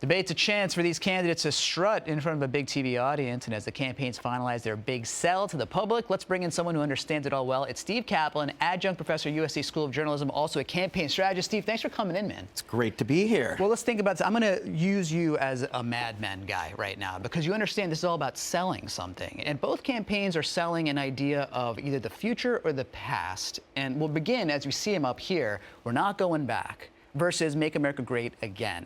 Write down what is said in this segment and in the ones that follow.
Debate's a chance for these candidates to strut in front of a big TV audience, and as the campaigns finalize their big sell to the public, let's bring in someone who understands it all well. It's Steve Caplan, adjunct professor at USC School of Journalism, also a campaign strategist. Steve, thanks for coming in, man. It's great to be here. Well, let's think about this. I'm going to use you as a Mad Men guy right now, because you understand this is all about selling something. And both campaigns are selling an idea of either the future or the past. And we'll begin as we see him up here. We're not going back versus Make America Great Again.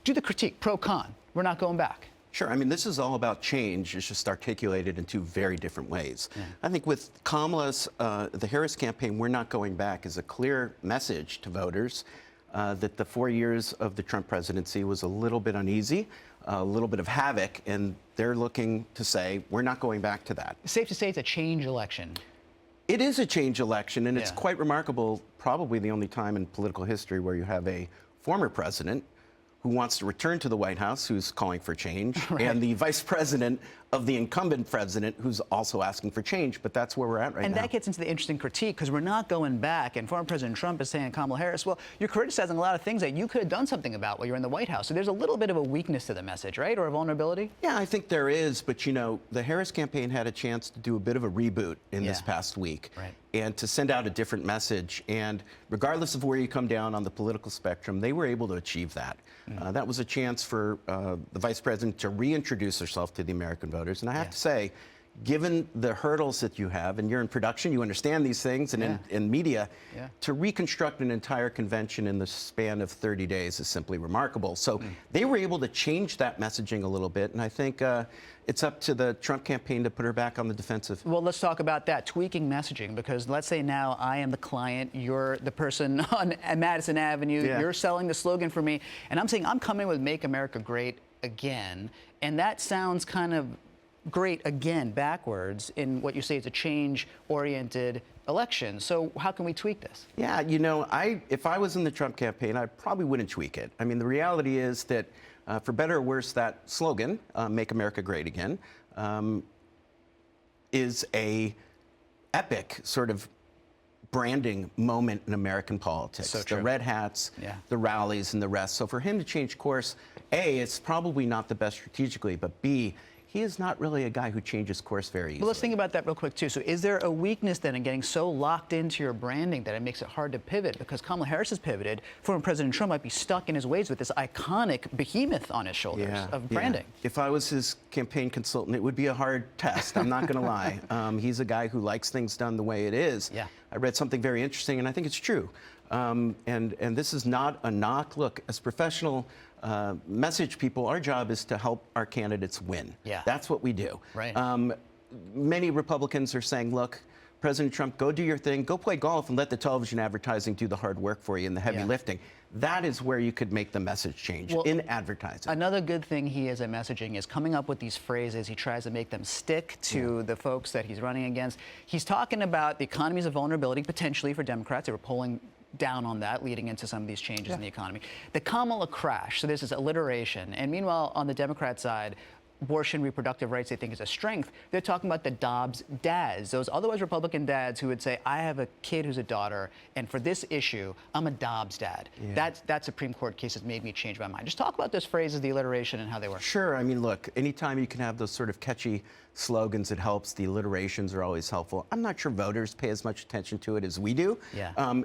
Do the critique, pro, con. We're not going back. Sure. I mean, this is all about change. It's just articulated in two very different ways. Yeah. I think with Kamala's, the Harris campaign, we're not going back, is a clear message to voters that the 4 years of the Trump presidency was a little bit uneasy, a little bit of havoc, and they're looking to say, we're not going back to that. It's safe to say it's a change election. It is a change election, and it's quite remarkable, probably the only time in political history where you have a former president who wants to return to the White House, who's calling for change, and the vice president of the incumbent president, who's also asking for change. But that's where we're at right now. And that gets into the interesting critique, because we're not going back. And former President Trump is saying, Kamala Harris, well, you're criticizing a lot of things that you could have done something about while you're in the White House. So there's a little bit of a weakness to the message, right? Or a vulnerability? Yeah, I think there is. But, you know, the Harris campaign had a chance to do a bit of a reboot in this past week. Right. And to send out a different message. And regardless of where you come down on the political spectrum, they were able to achieve that. That was a chance for the vice president to reintroduce herself to the American voters. And I have to say, given the hurdles that you have, and you're in production, you understand these things, and in media, to reconstruct an entire convention in the span of 30 days is simply remarkable. So they were able to change that messaging a little bit, and I think it's up to the Trump campaign to put her back on the defensive. Well, let's talk about that, tweaking messaging, because let's say now I am the client, you're the person on Madison Avenue, you're selling the slogan for me, and I'm saying I'm coming with Make America Great Again, and that sounds kind of great again backwards in what you say is a change-oriented election. So how can we tweak this? Yeah, you know, if I was in the Trump campaign, I probably wouldn't tweak it. I mean, the reality is that, for better or worse, that slogan, Make America Great Again, is a epic sort of branding moment in American politics. So true. The red hats, the rallies, and the rest. So for him to change course, A, it's probably not the best strategically, but B, he is not really a guy who changes course very easily. Well, let's think about that real quick, too. So is there a weakness, then, in getting so locked into your branding that it makes it hard to pivot? Because Kamala Harris has pivoted. Former President Trump might be stuck in his ways with this iconic behemoth on his shoulders of branding. If I was his campaign consultant, it would be a hard test. I'm not going to lie. He's a guy who likes things done the way it is. I read something very interesting, and I think it's true. And this is not a knock. Look, as professional message people, our job is to help our candidates win. That's what we do. Right. Many Republicans are saying, look, President Trump, go do your thing, go play golf, and let the television advertising do the hard work for you and the heavy lifting. That is where you could make the message change, in advertising. Another good thing he is at messaging is coming up with these phrases. He tries to make them stick to the folks that he's running against. He's talking about the economies of vulnerability, potentially, for Democrats. They were polling down on that, leading into some of these changes in the economy. The Kamala crash, so this is alliteration. And meanwhile, on the Democrat side, abortion, reproductive rights, they think is a strength. They're talking about the Dobbs dads, those otherwise Republican dads who would say, I have a kid who's a daughter, and for this issue, I'm a Dobbs dad. That Supreme Court case has made me change my mind. Just talk about those phrases, the alliteration, and how they work. Sure. I mean, look, anytime you can have those sort of catchy slogans, it helps. The alliterations are always helpful. I'm not sure voters pay as much attention to it as we do.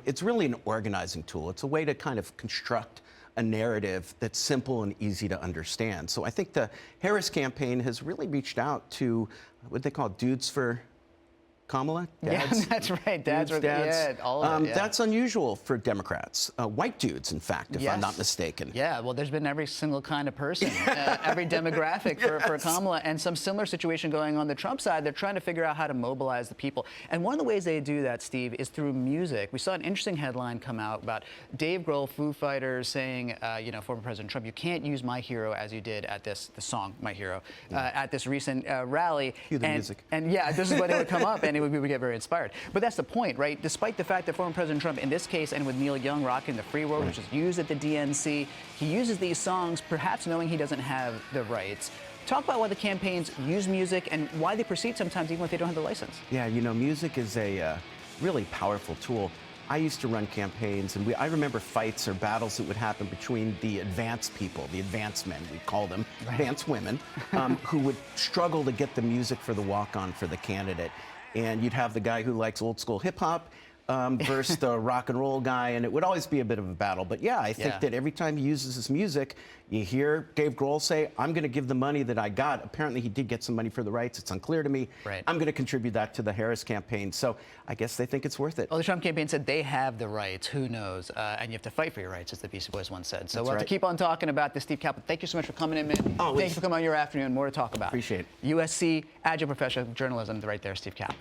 It's really an organizing tool. It's a way to kind of construct a narrative that's simple and easy to understand. So I think the Harris campaign has really reached out to what they call dudes for Kamala? Dads? Yeah, that's right. Dads. All of it, That's unusual for Democrats. White dudes, in fact, if I'm not mistaken. Yeah, well, there's been every single kind of person, every demographic for Kamala, and some similar situation going on the Trump side. They're trying to figure out how to mobilize the people. And one of the ways they do that, Steve, is through music. We saw an interesting headline come out about Dave Grohl, Foo Fighters, saying, you know, former President Trump, you can't use My Hero as you did at the song My Hero, at this recent rally. Cue the music. And this is when it would come up, and we would get very inspired. But that's the point, right? Despite the fact that former President Trump, in this case, and with Neil Young rocking the Free World, which is used at the DNC, he uses these songs, perhaps knowing he doesn't have the rights. Talk about why the campaigns use music and why they proceed sometimes even if they don't have the license. Yeah, you know, music is a really powerful tool. I used to run campaigns, and I remember fights or battles that would happen between the advanced people, the advanced men, we call them, advanced women, who would struggle to get the music for the walk-on for the candidate. And you'd have the guy who likes old school hip hop versus the rock and roll guy, and it would always be a bit of a battle. But yeah, I think that every time he uses his music, you hear Dave Grohl say, I'm going to give the money that I got. Apparently he did get some money for the rights. It's unclear to me. Right. I'm going to contribute that to the Harris campaign. So I guess they think it's worth it. Well, the Trump campaign said they have the rights. Who knows? And you have to fight for your rights, as the Beastie Boys once said. So we'll have to keep on talking about this. Steve Caplan, thank you so much for coming in, man. Always. Thank you for coming on your afternoon. More to talk about. Appreciate it. USC adjunct professor of journalism right there, Steve Caplan.